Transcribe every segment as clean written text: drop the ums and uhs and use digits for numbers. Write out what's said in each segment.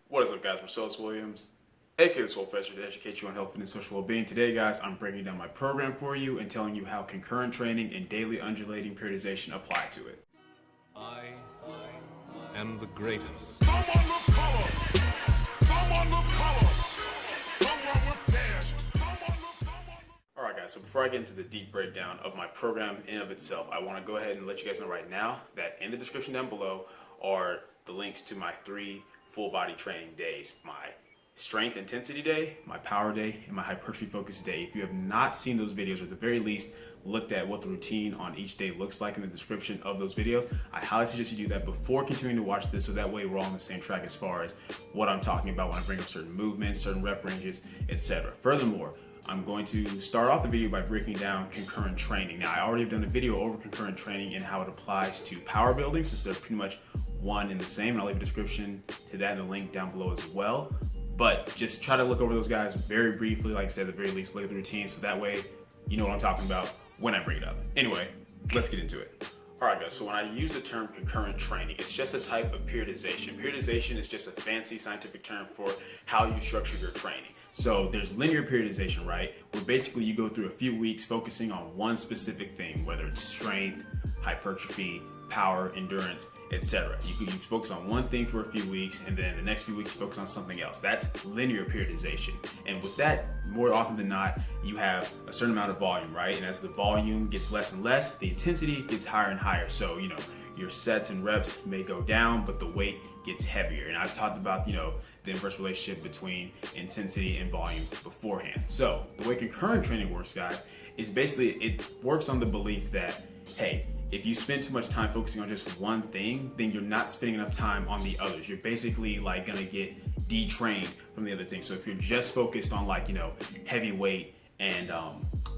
What is up, guys? Marcellus Williams, aka TheSwolefessor, to educate you on health, fitness, social well-being. Today, guys, I'm breaking down my program for you and telling you how concurrent training and daily undulating periodization apply to it. I am the greatest. Someone with power! Someone with power! Someone with dash! Someone with power! Alright, guys, so before I get into the deep breakdown of my program in and of itself, I want to go ahead and let you guys know right now that in the description down below are the links to my 3 full body training days: my strength intensity day, my power day, and my hypertrophy focus day. If you have not seen those videos, or at the very least looked at what the routine on each day looks like in the description of those videos, I highly suggest you do that before continuing to watch this, so that way we're all on the same track as far as what I'm talking about when I bring up certain movements, certain rep ranges, etc. Furthermore, I'm going to start off the video by breaking down concurrent training. Now, I already have done a video over concurrent training and how it applies to power building, since they're pretty much one and the same, and I'll leave a description to that and a link down below as well. But just try to look over those guys very briefly. Like I said, at the very least, look at the routine, so that way you know what I'm talking about when I bring it up. Anyway, let's get into it. All right, guys, so when I use the term concurrent training, it's just a type of periodization. Periodization is just a fancy scientific term for how you structure your training. So there's linear periodization, right? Where basically you go through a few weeks focusing on one specific thing, whether it's strength, hypertrophy, power, endurance, etc. You focus on one thing for a few weeks, and then the next few weeks you focus on something else. That's linear periodization. And with that, more often than not, you have a certain amount of volume, right? And as the volume gets less and less, the intensity gets higher and higher. So, your sets and reps may go down, but the weight gets heavier. And I've talked about, the inverse relationship between intensity and volume beforehand. So the way concurrent training works, guys, is basically it works on the belief that, hey, if you spend too much time focusing on just one thing, then you're not spending enough time on the others. You're basically like gonna get detrained from the other things. So if you're just focused on heavy weight and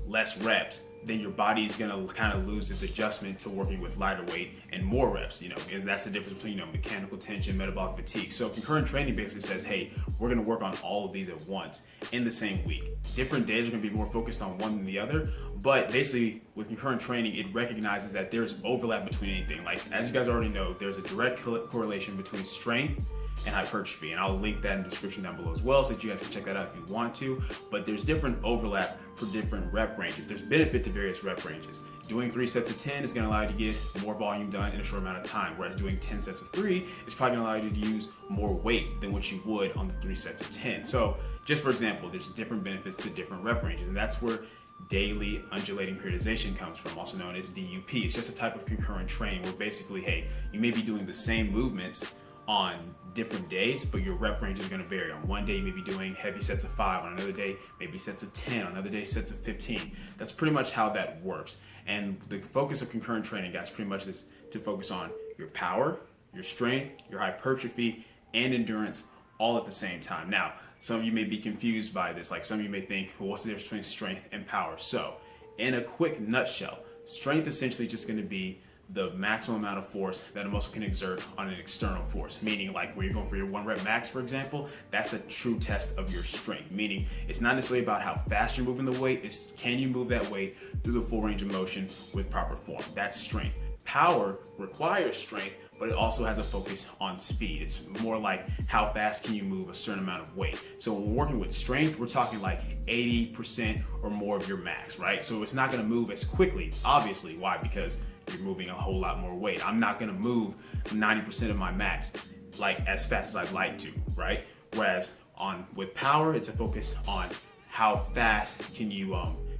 less reps, then your body is gonna kind of lose its adjustment to working with lighter weight and more reps, and that's the difference between, mechanical tension, metabolic fatigue. So concurrent training basically says, hey, we're gonna work on all of these at once in the same week. Different days are gonna be more focused on one than the other, but basically with concurrent training, it recognizes that there's overlap between anything. Like, as you guys already know, there's a direct correlation between strength and hypertrophy, and I'll link that in the description down below as well, so that you guys can check that out if you want to. But there's different overlap for different rep ranges. There's benefit to various rep ranges. Doing 3 sets of 10 is going to allow you to get more volume done in a short amount of time, whereas doing 10 sets of 3 is probably going to allow you to use more weight than what you would on the 3 sets of 10. So just for example, there's different benefits to different rep ranges, and that's where daily undulating periodization comes from, also known as DUP. It's just a type of concurrent training where basically, hey, you may be doing the same movements on different days, but your rep range is going to vary. On one day you may be doing heavy sets of 5, on another day maybe sets of 10, on another day sets of 15. That's pretty much how that works. And the focus of concurrent training, guys, pretty much is to focus on your power, your strength, your hypertrophy, and endurance all at the same time. Now, some of you may be confused by this. Like, some of you may think, well, what's the difference between strength and power? So in a quick nutshell, strength essentially just going to be the maximum amount of force that a muscle can exert on an external force, meaning like where you're going for your 1 rep max, for example, that's a true test of your strength, meaning it's not necessarily about how fast you're moving the weight, it's can you move that weight through the full range of motion with proper form. That's strength. Power requires strength, but it also has a focus on speed. It's more like how fast can you move a certain amount of weight. So when we're working with strength, we're talking like 80% or more of your max, right? So it's not gonna move as quickly, obviously. Why? Because you're moving a whole lot more weight. I'm not gonna move 90% of my max like as fast as I'd like to, right? Whereas with power, it's a focus on how fast can you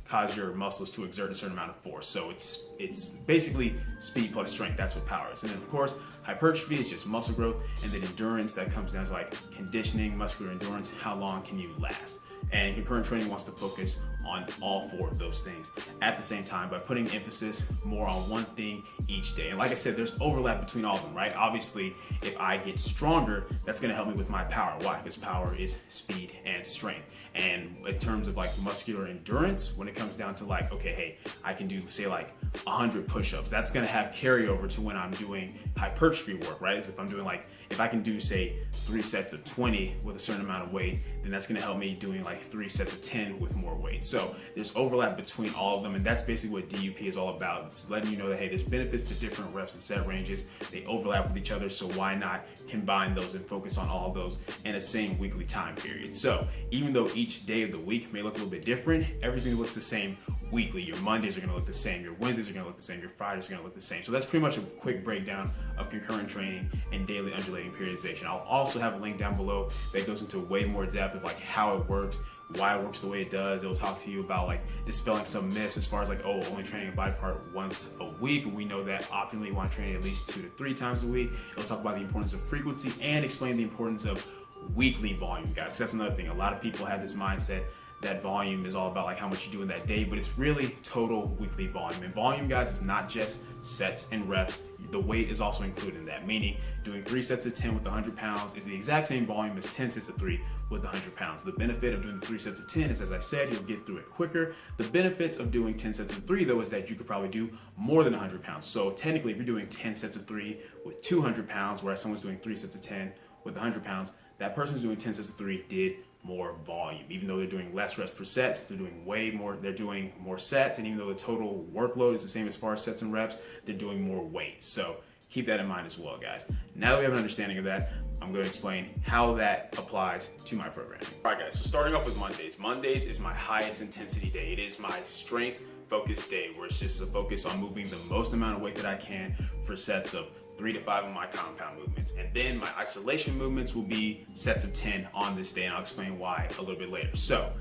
cause your muscles to exert a certain amount of force. So it's basically speed plus strength. That's what power is. And then of course, hypertrophy is just muscle growth, and then endurance, that comes down to like conditioning, muscular endurance, how long can you last? And concurrent training wants to focus on all 4 of those things at the same time by putting emphasis more on one thing each day. And like I said, there's overlap between all of them, right? Obviously, if I get stronger, that's gonna help me with my power. Why? Because power is speed and strength. And in terms of like muscular endurance, when it comes down to like, okay, hey, I can do say like 100 push-ups, that's gonna have carryover to when I'm doing hypertrophy work, right? So if I'm doing like if I can do, say, 3 sets of 20 with a certain amount of weight, then that's gonna help me doing like 3 sets of 10 with more weight. So there's overlap between all of them, and that's basically what DUP is all about. It's letting you know that, hey, there's benefits to different reps and set ranges. They overlap with each other, so why not combine those and focus on all of those in the same weekly time period? So even though each day of the week may look a little bit different, everything looks the same weekly. Your Mondays are gonna look the same, your Wednesdays are gonna look the same, your Fridays are gonna look the same. So that's pretty much a quick breakdown of concurrent training and daily undulating periodization. I'll also have a link down below that goes into way more depth of like how it works, why it works the way it does. It'll talk to you about like dispelling some myths as far as like, oh, only training a body part once a week. We know that optimally you want to train at least 2 to 3 times a week. It'll talk about the importance of frequency and explain the importance of weekly volume, guys. That's another thing. A lot of people have this mindset that volume is all about like how much you do in that day, but it's really total weekly volume. And volume, guys, is not just sets and reps. The weight is also included in that, meaning doing 3 sets of 10 with 100 pounds is the exact same volume as 10 sets of 3 with 100 pounds. The benefit of doing the 3 sets of 10 is, as I said, you'll get through it quicker. The benefits of doing 10 sets of 3, though, is that you could probably do more than 100 pounds. So technically, if you're doing 10 sets of 3 with 200 pounds, whereas someone's doing 3 sets of 10 with 100 pounds, that person who's doing 10 sets of 3 did more volume. Even though they're doing less reps per set, they're doing way more, they're doing more sets, and even though the total workload is the same as far as sets and reps, they're doing more weight. So keep that in mind as well, guys. Now that we have an understanding of that, I'm going to explain how that applies to my program. All right, guys, so starting off with Mondays. Mondays is my highest intensity day. It is my strength focused day, where it's just a focus on moving the most amount of weight that I can for sets of 3 to 5 of my compound movements. And then my isolation movements will be sets of 10 on this day, and I'll explain why a little bit later. So,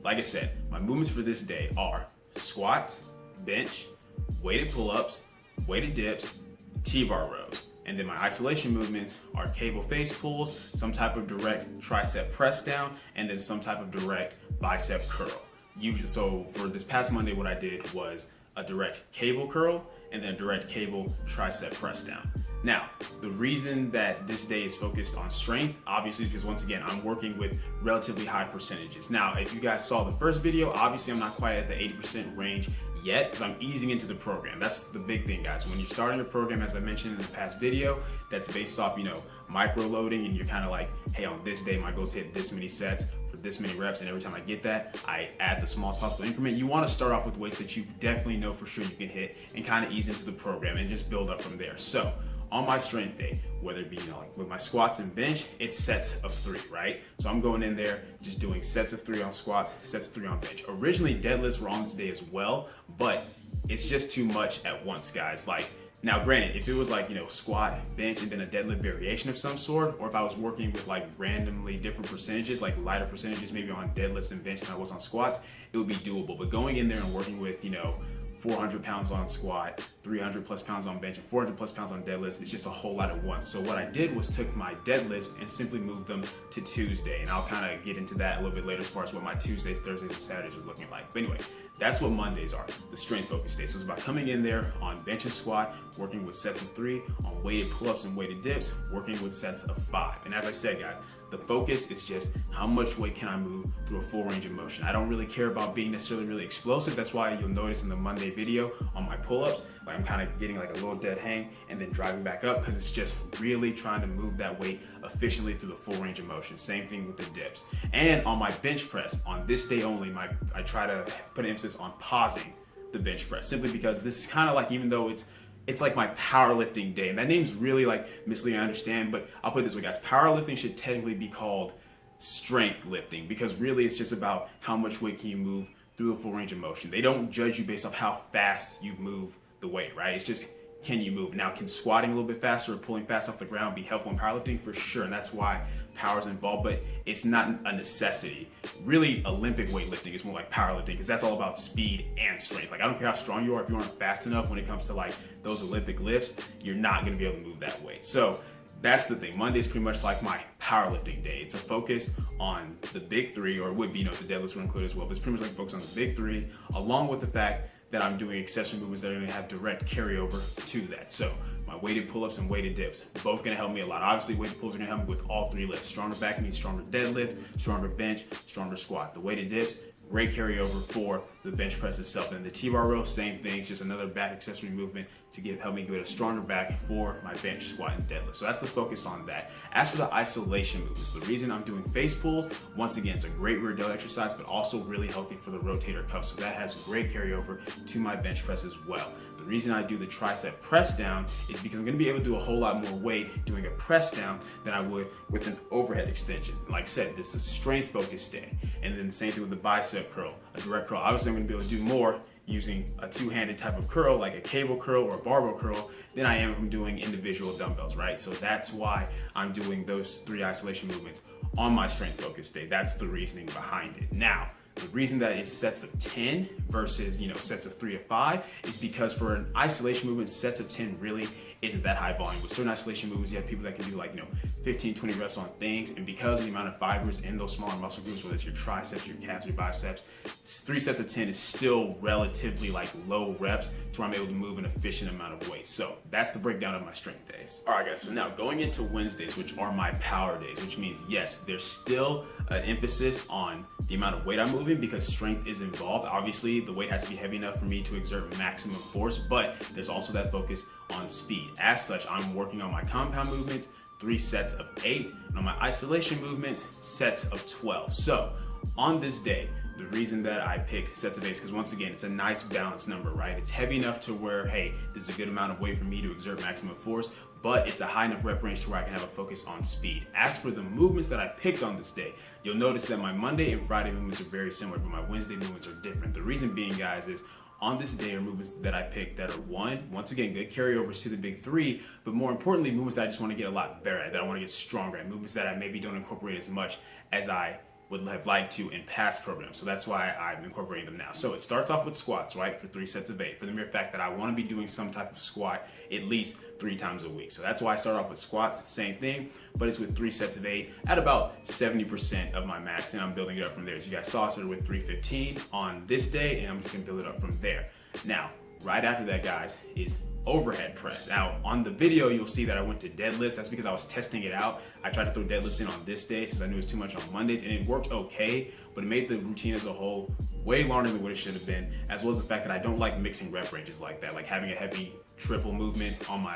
like I said, my movements for this day are squats, bench, weighted pull-ups, weighted dips, T-bar rows. And then my isolation movements are cable face pulls, some type of direct tricep press down, and then some type of direct bicep curl. So for this past Monday, what I did was a direct cable curl and then a direct cable tricep press down. Now, the reason that this day is focused on strength, obviously, because once again, I'm working with relatively high percentages. Now, if you guys saw the first video, obviously I'm not quite at the 80% range yet, because I'm easing into the program. That's the big thing, guys. When you're starting a program, as I mentioned in the past video, that's based off, micro loading, and you're kind of like, hey, on this day, my goal is to hit this many sets for this many reps, and every time I get that, I add the smallest possible increment. You want to start off with weights that you definitely know for sure you can hit and kind of ease into the program and just build up from there. So on my strength day, whether it be like with my squats and bench, it's sets of 3, right? So I'm going in there just doing sets of 3 on squats, sets of 3 on bench. Originally, deadlifts were on this day as well, but it's just too much at once, guys. Like, now granted, if it was like, squat, bench, and then a deadlift variation of some sort, or if I was working with like randomly different percentages, like lighter percentages maybe on deadlifts and bench than I was on squats, it would be doable. But going in there and working with, 400 pounds on squat, 300 plus pounds on bench, and 400 plus pounds on deadlifts, it's just a whole lot at once. So what I did was took my deadlifts and simply moved them to Tuesday. And I'll kind of get into that a little bit later as far as what my Tuesdays, Thursdays, and Saturdays are looking like. But anyway, that's what Mondays are, the strength focus day. So it's about coming in there on bench and squat, working with sets of 3, on weighted pull-ups and weighted dips, working with sets of 5. And as I said, guys, the focus is just how much weight can I move through a full range of motion. I don't really care about being necessarily really explosive. That's why you'll notice in the Monday video on my pull-ups, like I'm kind of getting like a little dead hang and then driving back up, because it's just really trying to move that weight efficiently through the full range of motion. Same thing with the dips. And on my bench press, on this day only, I try to put an emphasis on pausing the bench press, simply because this is kind of like, even though it's like my powerlifting day, and that name's really like misleading, I understand, but I'll put it this way, guys. Powerlifting should technically be called strength lifting, because really it's just about how much weight can you move through the full range of motion. They don't judge you based off how fast you move the weight, right? It's just, can you move? Now, can squatting a little bit faster or pulling fast off the ground be helpful in powerlifting? For sure, and that's why power's involved, but it's not a necessity. Really, Olympic weightlifting is more like powerlifting, because that's all about speed and strength. Like, I don't care how strong you are, if you aren't fast enough when it comes to like those Olympic lifts, you're not gonna be able to move that weight. So that's the thing. Monday's pretty much like my powerlifting day. It's a focus on the big 3, or it would be, if the deadlifts were included as well, but it's pretty much like focus on the big 3, along with the fact that I'm doing accessory movements that are gonna have direct carryover to that. So my weighted pull-ups and weighted dips, both gonna help me a lot. Obviously, weighted pulls are gonna help me with all 3 lifts. Stronger back means stronger deadlift, stronger bench, stronger squat. The weighted dips, great carryover for the bench press itself. And the T-bar row, same thing, it's just another back accessory movement to help me get a stronger back for my bench, squat, and deadlift. So that's the focus on that. As for the isolation movements, the reason I'm doing face pulls, once again, it's a great rear delt exercise, but also really healthy for the rotator cuff. So that has great carryover to my bench press as well. The reason I do the tricep press down is because I'm gonna be able to do a whole lot more weight doing a press down than I would with an overhead extension. Like I said, this is a strength focused day. And then the same thing with the bicep curl, a direct curl. Obviously I'm gonna be able to do more using a two-handed type of curl, like a cable curl or a barbell curl, than I am from doing individual dumbbells, right? So that's why I'm doing those 3 isolation movements on my strength focused day. That's the reasoning behind it. Now, the reason that it's sets of 10 versus, sets of 3 to 5 is because for an isolation movement, sets of 10 really isn't that high volume. With certain isolation movements, you have people that can do like, 15, 20 reps on things. And because of the amount of fibers in those smaller muscle groups, whether it's your triceps, your calves, your biceps, 3 sets of 10 is still relatively like low reps to where I'm able to move an efficient amount of weight. So that's the breakdown of my strength days. All right, guys, so now going into Wednesdays, which are my power days, which means, yes, there's still an emphasis on the amount of weight I'm moving because strength is involved. Obviously, the weight has to be heavy enough for me to exert maximum force, but there's also that focus on speed. As such, I'm working on my compound movements, 3 sets of 8, and on my isolation movements, sets of 12. So on this day, the reason that I pick sets of 8 is because once again, it's a nice balanced number, right? It's heavy enough to where, hey, this is a good amount of weight for me to exert maximum force, but it's a high enough rep range to where I can have a focus on speed. As for the movements that I picked on this day, you'll notice that my Monday and Friday movements are very similar, but my Wednesday movements are different. The reason being, guys, is on this day are movements that I picked that are once again, good carryovers to the big 3, but more importantly, movements that I just want to get a lot better at, that I want to get stronger at, movements that I maybe don't incorporate as much as I would have liked to in past programs. So that's why I'm incorporating them now. So it starts off with squats, right, for 3 sets of 8, for the mere fact that I want to be doing some type of squat at least 3 times a week. So that's why I start off with squats, same thing, but it's with 3 sets of 8 at about 70% of my max, and I'm building it up from there. As you guys saw, I started with 315 on this day, and I'm just gonna build it up from there. Now, right after that, guys, is overhead press. Now, on the video, you'll see that I went to deadlifts. That's because I was testing it out. I tried to throw deadlifts in on this day since I knew it was too much on Mondays, and it worked okay, but it made the routine as a whole way longer than what it should have been, as well as the fact that I don't like mixing rep ranges like that, like having a heavy triple movement on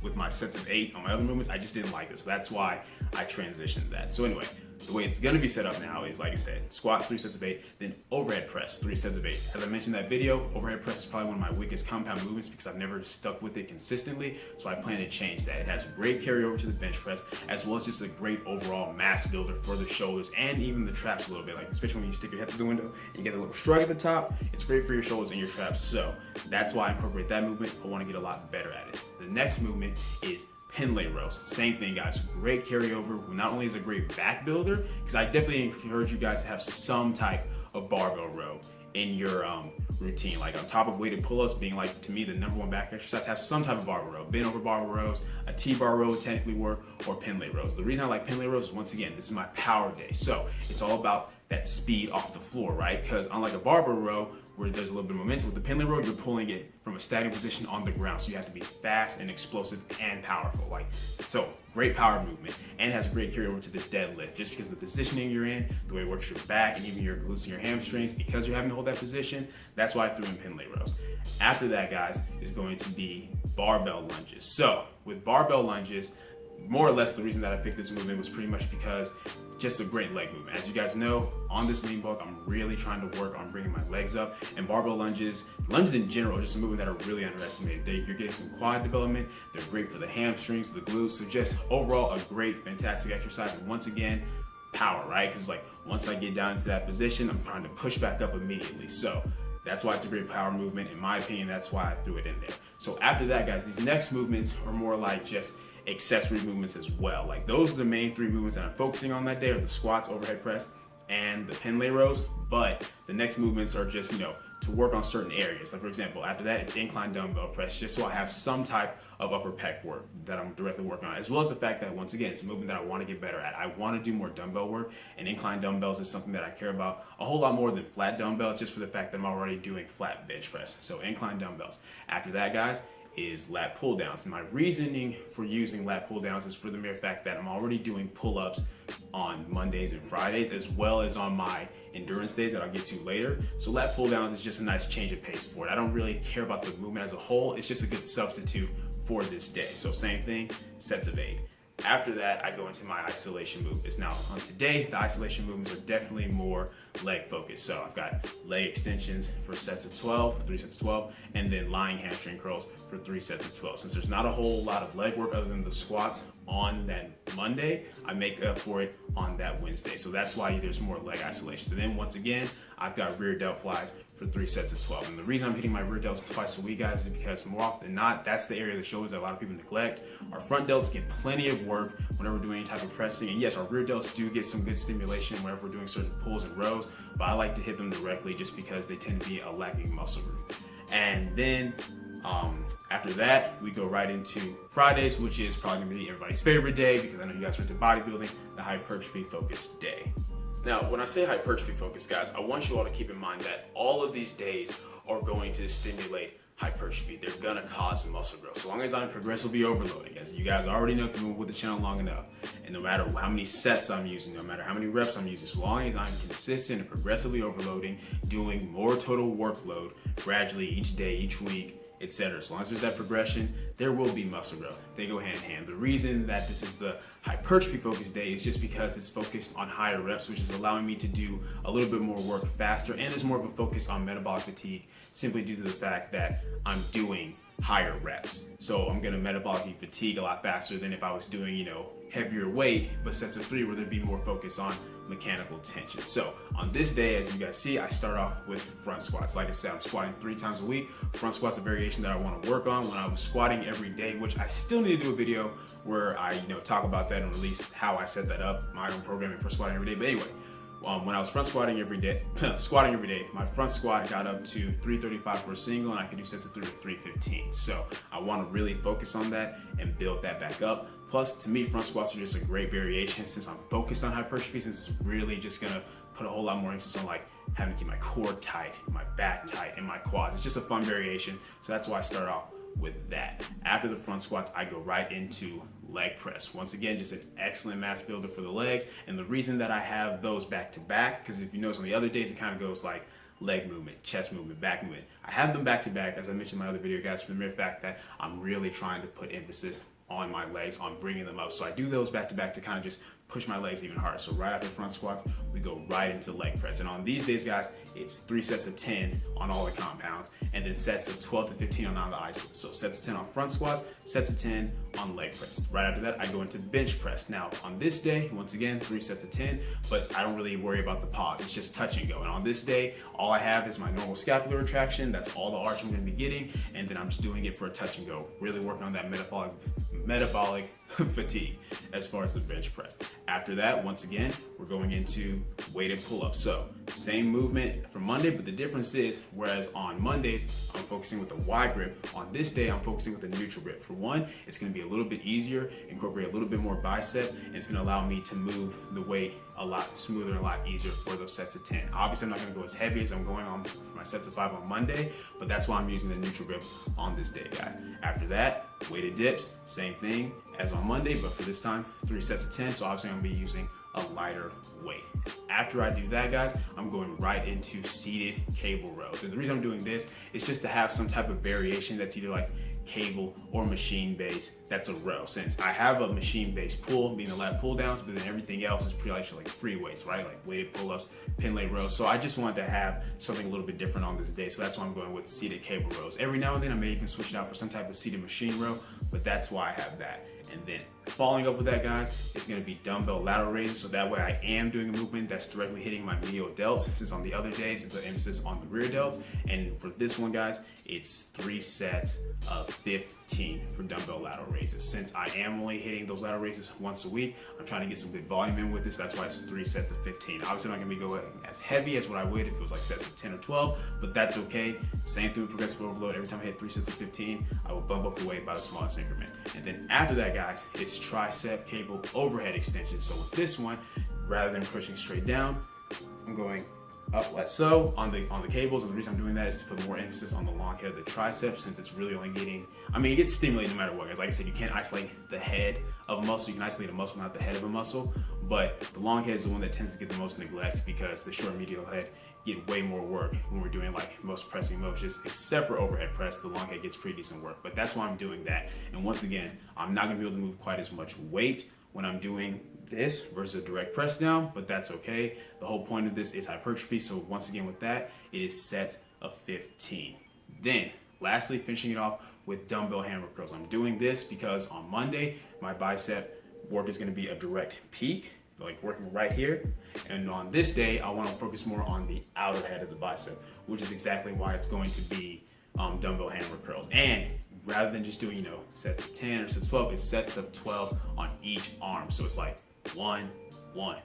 with my sets of 8 on my other movements. I just didn't like it, so that's why I transitioned that. So anyway, the way it's gonna be set up now is, like I said, squats 3 sets of 8, then overhead press 3 sets of 8. As I mentioned in that video, overhead press is probably one of my weakest compound movements because I've never stuck with it consistently, so I plan to change that. It has a great carryover to the bench press, as well as just a great overall mass builder for the shoulders and even the traps a little bit, like especially when you stick your head through the window and you get a little shrug at the top. It's great for your shoulders and your traps, so that's why I incorporate that movement. I want to get a lot better at it. The next movement is Pendlay rows. Same thing, guys. Great carryover. Not only is it a great back builder, because I definitely encourage you guys to have some type of barbell row in your routine. Like on top of weighted pull-ups being like, to me, the #1 back exercise, have some type of barbell row. Bend over barbell rows, a T-bar row would technically work, or Pendlay rows. The reason I like Pendlay rows is, once again, this is my power day. So it's all about that speed off the floor, right? Because unlike a barbell row, where there's a little bit of momentum, with the Pendlay row, you're pulling it from a stagnant position on the ground. So you have to be fast and explosive and powerful. So great power movement, and has a great carryover to the deadlift, just because of the positioning you're in, the way it works your back and even your glutes and your hamstrings, because you're having to hold that position. That's why I threw in Pendlay rows. After that, guys, is going to be barbell lunges. So with barbell lunges, more or less the reason that I picked this movement was pretty much because just a great leg movement. As you guys know, on this lean bulk, I'm really trying to work on bringing my legs up, and barbell lunges in general, just a movement that are really underestimated. You're getting some quad development. They're great for the hamstrings, the glutes. So just overall a great, fantastic exercise. And once again, power, right? Because once I get down into that position, I'm trying to push back up immediately. So that's why it's a great power movement. In my opinion, that's why I threw it in there. So after that, guys, these next movements are more like just accessory movements as well. Like those are the main 3 movements that I'm focusing on that day, are the squats, overhead press, and the Pendlay rows. But the next movements are just, to work on certain areas. Like for example, after that, it's incline dumbbell press, just so I have some type of upper pec work that I'm directly working on, as well as the fact that, once again, it's a movement that I want to get better at. I want to do more dumbbell work, and incline dumbbells is something that I care about a whole lot more than flat dumbbells, just for the fact that I'm already doing flat bench press. So incline dumbbells. After that, guys, is lat pull downs. My reasoning for using lat pull downs is for the mere fact that I'm already doing pull-ups on Mondays and Fridays, as well as on my endurance days that I'll get to later. So lat pull downs is just a nice change of pace for it. I don't really care about the movement as a whole. It's just a good substitute for this day. So same thing, sets of 8. After that, I go into my isolation movements. Now, on today, the isolation movements are definitely more leg focused. So I've got leg extensions for sets of 12, 3 sets of 12, and then lying hamstring curls for 3 sets of 12. Since there's not a whole lot of leg work other than the squats on that Monday, I make up for it on that Wednesday. So that's why there's more leg isolations. And then once again, I've got rear delt flies for 3 sets of 12. And the reason I'm hitting my rear delts twice a week, guys, is because more often than not, that's the area of the shoulders that a lot of people neglect. Our front delts get plenty of work whenever we're doing any type of pressing. And yes, our rear delts do get some good stimulation whenever we're doing certain pulls and rows, but I like to hit them directly just because they tend to be a lacking muscle group. And then after that, we go right into Fridays, which is probably gonna be everybody's favorite day because I know you guys are into bodybuilding, the hypertrophy focused day. Now, when I say hypertrophy focused, guys, I want you all to keep in mind that all of these days are going to stimulate hypertrophy. They're gonna cause muscle growth. So long as I'm progressively overloading, as you guys already know if you've been with the channel long enough, and no matter how many sets I'm using, no matter how many reps I'm using, so long as I'm consistent and progressively overloading, doing more total workload gradually each day, each week, etc. As long as there's that progression, there will be muscle growth. They go hand in hand. The reason that this is the hypertrophy focused day is just because it's focused on higher reps, which is allowing me to do a little bit more work faster, and there's more of a focus on metabolic fatigue simply due to the fact that I'm doing higher reps. So I'm gonna metabolically fatigue a lot faster than if I was doing, heavier weight, but sets of 3 where there'd be more focus on mechanical tension. So on this day, as you guys see, I start off with front squats. Like I said, I'm squatting 3 times a week. Front squats are a variation that I want to work on. When I was squatting every day, which I still need to do a video where I talk about that and release how I set that up, my own programming for squatting every day. But anyway, when I was front squatting every day, my front squat got up to 335 for a single, and I could do sets of 3 to 315. So I want to really focus on that and build that back up. Plus, to me, front squats are just a great variation since I'm focused on hypertrophy, since it's really just gonna put a whole lot more emphasis on having to keep my core tight, my back tight, and my quads. It's just a fun variation, so that's why I start off with that. After the front squats, I go right into leg press. Once again, just an excellent mass builder for the legs. And the reason that I have those back to back, because if you notice on the other days, it kind of goes like leg movement, chest movement, back movement. I have them back to back, as I mentioned in my other video, guys, for the mere fact that I'm really trying to put emphasis on my legs, on bringing them up. So I do those back to back to kind of just push my legs even harder. So right after front squats, we go right into leg press. And on these days, guys, it's 3 sets of 10 on all the compounds, and then sets of 12 to 15 on all the isolates. So sets of 10 on front squats, sets of 10 on leg press. Right after that, I go into bench press. Now, on this day, once again, 3 sets of 10, but I don't really worry about the pause. It's just touch and go. And on this day, all I have is my normal scapular retraction. That's all the arch I'm gonna be getting. And then I'm just doing it for a touch and go. Really working on that metabolic fatigue as far as the bench press. After that, once again, we're going into weighted pull-ups. So same movement for Monday, but the difference is, whereas on Mondays, I'm focusing with a wide grip, on this day, I'm focusing with a neutral grip. For one, it's gonna be a little bit easier, incorporate a little bit more bicep, and it's gonna allow me to move the weight a lot smoother and a lot easier for those sets of 10. Obviously, I'm not gonna go as heavy as I'm going on for my sets of 5 on Monday, but that's why I'm using the neutral grip on this day, guys. After that, weighted dips, same thing as on Monday, but for this time, 3 sets of 10, so obviously I'm gonna be using a lighter weight. After I do that, guys, I'm going right into seated cable rows. And the reason I'm doing this is just to have some type of variation that's either like cable or machine base that's a row. Since I have a machine based pull, being the lat pull downs, but then everything else is pretty much like free weights, right? Like weighted pull-ups, pin lay rows. So I just wanted to have something a little bit different on this day. So that's why I'm going with seated cable rows. Every now and then I may even switch it out for some type of seated machine row, but that's why I have that. And then following up with that, guys, it's gonna be dumbbell lateral raises. So that way I am doing a movement that's directly hitting my medial delts, since on the other days, it's an emphasis on the rear delts. And for this one, guys, it's 3 sets of 15 for dumbbell lateral raises. Since I am only hitting those lateral raises once a week, I'm trying to get some good volume in with this. That's why it's 3 sets of 15. Obviously, I'm not gonna be going as heavy as what I would if it was like sets of 10 or 12, but that's okay. Same thing with progressive overload. Every time I hit 3 sets of 15, I will bump up the weight by the smallest increment. And then after that, guys, it's tricep cable overhead extension. So with this one, rather than pushing straight down, I'm going up like so on the cables, and the reason I'm doing that is to put more emphasis on the long head of the tricep, since it's really only getting, I mean, it gets stimulated no matter what, guys. Like I said, you can't isolate the head of a muscle. You can isolate a muscle, not the head of a muscle, but the long head is the one that tends to get the most neglect, because the short medial head get way more work when we're doing like most pressing motions, except for overhead press. The long head gets pretty decent work, but that's why I'm doing that. And once again, I'm not gonna be able to move quite as much weight when I'm doing this versus a direct press down, but that's okay. The whole point of this is hypertrophy. So once again with that, it is sets of 15. Then lastly, finishing it off with dumbbell hammer curls. I'm doing this because on Monday, my bicep work is gonna be a direct peak, like working right here. And on this day, I want to focus more on the outer head of the bicep, which is exactly why it's going to be dumbbell hammer curls. And rather than just doing, sets of 10 or sets of 12, it's sets of 12 on each arm. So it's like 1, 1,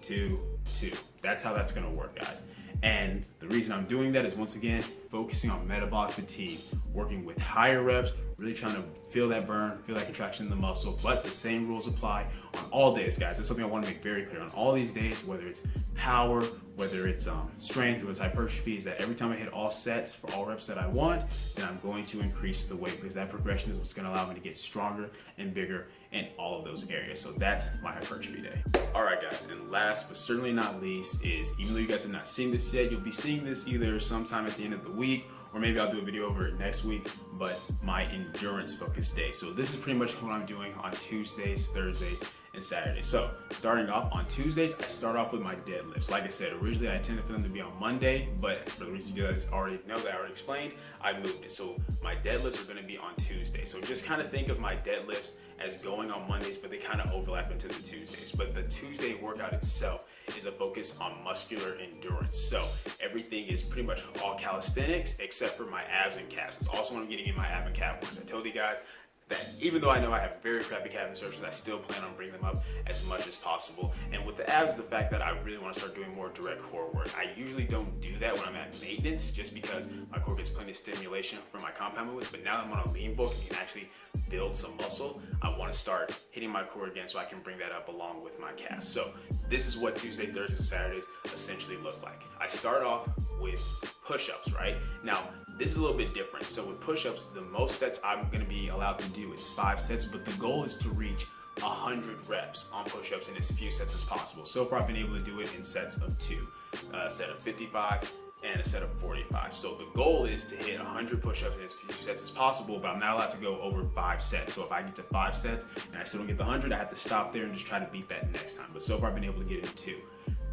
2, 2. That's how that's going to work, guys. And the reason I'm doing that is, once again, focusing on metabolic fatigue, working with higher reps, really trying to feel that burn, feel that contraction in the muscle. But the same rules apply on all days, guys. That's something I want to make very clear. On all these days, whether it's power, whether it's strength, whether it's hypertrophy, is that every time I hit all sets for all reps that I want, then I'm going to increase the weight, because that progression is what's going to allow me to get stronger and bigger in all of those areas. So that's my hypertrophy day. All right, guys, and last but certainly not least is, even though you guys have not seen this yet, you'll be seeing this either sometime at the end of the week, or maybe I'll do a video over it next week, but my endurance focused day. So this is pretty much what I'm doing on Tuesdays, Thursdays, and Saturdays. So starting off on Tuesdays, I start off with my deadlifts. Like I said, originally I intended for them to be on Monday, but for the reason you guys already know that I already explained, I moved it. So my deadlifts are gonna be on Tuesday. So just kind of think of my deadlifts as going on Mondays, but they kind of overlap into the Tuesdays. But the Tuesday workout itself is a focus on muscular endurance. So everything is pretty much all calisthenics except for my abs and calves. It's also what I'm getting in my ab and calf works. I told you guys that even though I know I have very crappy calf insertions, I still plan on bringing them up as much as possible. And with the abs, the fact that I really want to start doing more direct core work. I usually don't do that when I'm at maintenance, just because my core gets plenty of stimulation from my compound movements. But now that I'm on a lean bulk and can actually build some muscle, I want to start hitting my core again so I can bring that up along with my calves. So this is what Tuesday, Thursdays, and Saturdays essentially look like. I start off with push-ups, right? Now, this is a little bit different. So with push-ups, the most sets I'm going to be allowed to do is 5 sets, but the goal is to reach 100 reps on push-ups in as few sets as possible. So far, I've been able to do it in sets of 2, a set of 55 and a set of 45. So the goal is to hit 100 push-ups in as few sets as possible, but I'm not allowed to go over 5 sets. So if I get to 5 sets and I still don't get the 100, I have to stop there and just try to beat that next time. But so far, I've been able to get it in 2.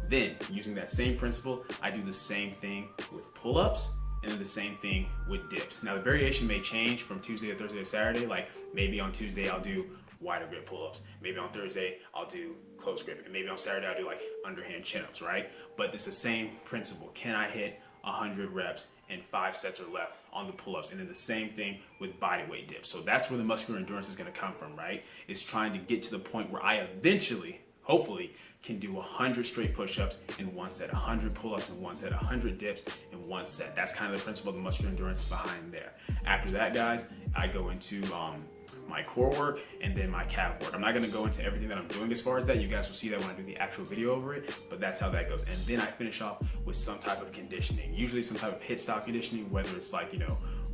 Then, using that same principle, I do the same thing with pull-ups, and then the same thing with dips. Now the variation may change from Tuesday to Thursday to Saturday. Like maybe on Tuesday I'll do wider grip pull-ups. Maybe on Thursday I'll do close grip. And maybe on Saturday I'll do like underhand chin-ups, right? But it's the same principle. Can I hit 100 reps and 5 sets or left on the pull-ups? And then the same thing with body weight dips. So that's where the muscular endurance is gonna come from, right? It's trying to get to the point where I eventually, hopefully, can do 100 straight push-ups in 1 set, 100 pull-ups in 1 set, 100 dips in 1 set. That's kind of the principle of the muscular endurance behind there. After that, guys, I go into my core work and then my calf work. I'm not gonna go into everything that I'm doing as far as that. You guys will see that when I do the actual video over it, but that's how that goes. And then I finish off with some type of conditioning, usually some type of hit style conditioning, whether it's like,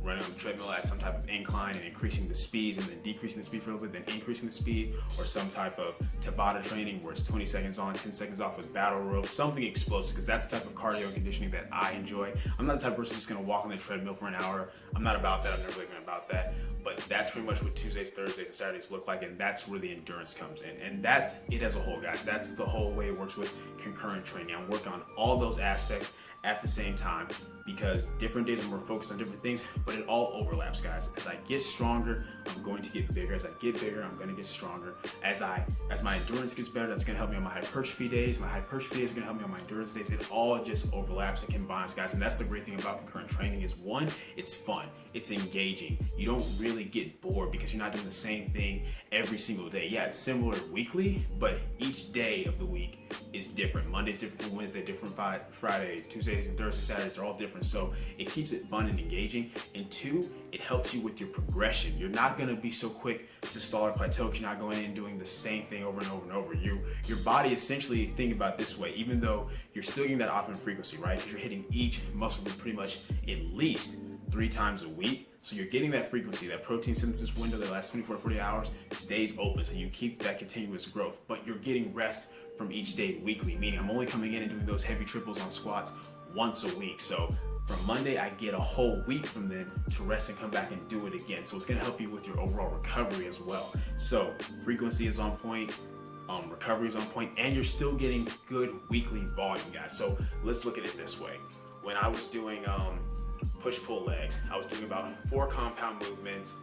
running on the treadmill at some type of incline and increasing the speeds and then decreasing the speed for a little bit, then increasing the speed, or some type of Tabata training where it's 20 seconds on, 10 seconds off with battle ropes, something explosive, because that's the type of cardio and conditioning that I enjoy. I'm not the type of person who's gonna walk on the treadmill for an hour. I'm not about that, I've never really been about that. But that's pretty much what Tuesdays, Thursdays, and Saturdays look like, and that's where the endurance comes in. And that's it as a whole, guys. That's the whole way it works with concurrent training. I'm working on all those aspects at the same time, because different days are more focused on different things, but it all overlaps, guys. As I get stronger, I'm going to get bigger. As I get bigger, I'm going to get stronger. As my endurance gets better, that's going to help me on my hypertrophy days. My hypertrophy days are going to help me on my endurance days. It all just overlaps and combines, guys. And that's the great thing about concurrent training is, one, it's fun. It's engaging. You don't really get bored because you're not doing the same thing every single day. Yeah, it's similar weekly, but each day of the week is different. Monday's different from Wednesday, different from Friday, Tuesday, Tuesdays and Thursdays, Saturdays, they're all different. So it keeps it fun and engaging. And two, it helps you with your progression. You're not gonna be so quick to stall or plateau because you're not going in and doing the same thing over and over and over. Your body essentially, think about it this way, even though you're still getting that optimum frequency, right? Because you're hitting each muscle group pretty much at least 3 times a week. So you're getting that frequency, that protein synthesis window that lasts 24 to 48 hours stays open. So you keep that continuous growth, but you're getting rest from each day weekly, meaning I'm only coming in and doing those heavy triples on squats once a week. So from Monday, I get a whole week from then to rest and come back and do it again. So it's gonna help you with your overall recovery as well. So frequency is on point, recovery is on point, and you're still getting good weekly volume, guys. So let's look at it this way. When I was doing push-pull legs, I was doing about 4 compound movements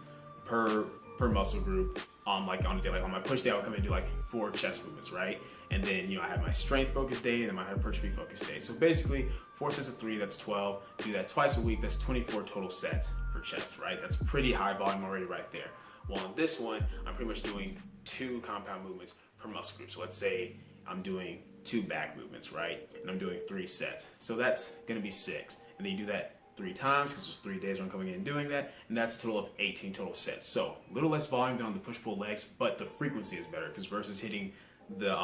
per muscle group. Like on a day, like on my push day, I would come in and do like 4 chest movements, right? And then, you know, I have my strength focused day and then my hypertrophy focused day. So basically 4 sets of 3, that's 12. Do that twice a week, that's 24 total sets for chest, right? That's pretty high volume already right there. Well, on this one, I'm pretty much doing 2 compound movements per muscle group. So let's say I'm doing 2 back movements, right? And I'm doing 3 sets. So that's gonna be 6. And then you do that 3 times because there's 3 days where I'm coming in and doing that, and that's a total of 18 total sets. So a little less volume than on the push-pull legs, but the frequency is better because versus hitting the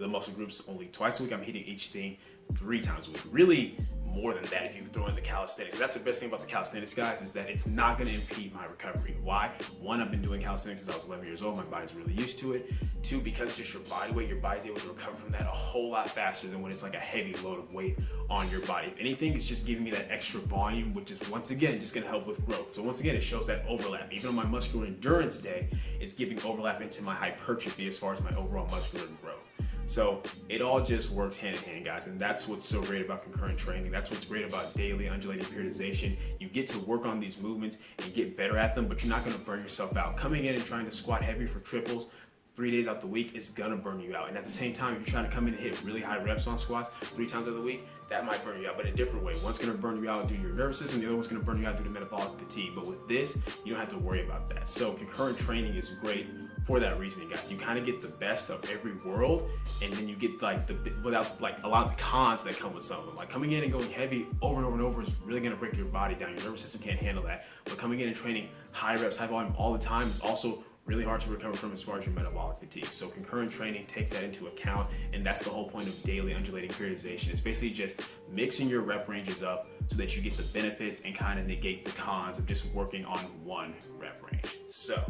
muscle groups only twice a week, I'm hitting each thing 3 times a week. Really more than that if you throw in the calisthenics. That's the best thing about the calisthenics, guys, is that it's not going to impede my recovery. Why? 1, I've been doing calisthenics since I was 11 years old. My body's really used to it. 2, because it's just your body weight, your body's able to recover from that a whole lot faster than when it's like a heavy load of weight on your body. If anything, it's just giving me that extra volume, which is once again just going to help with growth. So once again, it shows that overlap. Even on my muscular endurance day, it's giving overlap into my hypertrophy as far as my overall muscular growth. So it all just works hand in hand, guys, and that's what's so great about concurrent training. That's what's great about daily undulating periodization. You get to work on these movements and get better at them, but you're not going to burn yourself out. Coming in and trying to squat heavy for triples 3 days out the week is gonna burn you out. And at the same time, if you're trying to come in and hit really high reps on squats 3 times out of the week, that might burn you out, but a different way. One's gonna burn you out due to your nervous system, the other one's gonna burn you out due to metabolic fatigue. But with this, you don't have to worry about that. So concurrent training is great for that reasoning, guys. You kind of get the best of every world, and then you get like without like a lot of the cons that come with some of them. Like coming in and going heavy over and over and over is really gonna break your body down. Your nervous system can't handle that. But coming in and training high reps, high volume all the time is also really hard to recover from as far as your metabolic fatigue. So concurrent training takes that into account, and that's the whole point of daily undulating periodization. It's basically just mixing your rep ranges up so that you get the benefits and kind of negate the cons of just working on one rep range. So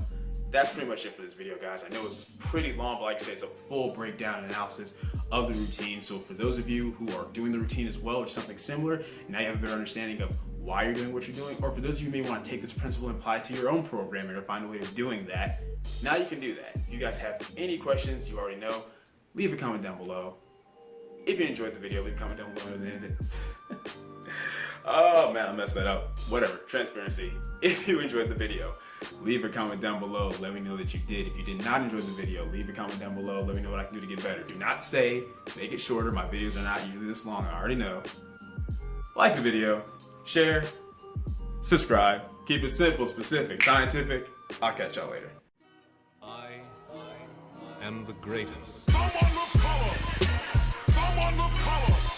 that's pretty much it for this video, guys. I know it's pretty long, but like I said, it's a full breakdown and analysis of the routine. So for those of you who are doing the routine as well or something similar, now you have a better understanding of why you're doing what you're doing, or for those of you who may want to take this principle and apply it to your own programming or find a way of doing that, now you can do that. If you guys have any questions, you already know, leave a comment down below. If you enjoyed the video, leave a comment down below. Oh man, I messed that up. Whatever, transparency. If you enjoyed the video, leave a comment down below. Let me know that you did. If you did not enjoy the video, leave a comment down below. Let me know what I can do to get better. Do not say, make it shorter. My videos are not usually this long. I already know. Like the video, share, subscribe. Keep it simple, specific, scientific. I'll catch y'all later. I am the greatest. Someone look color. Someone look color.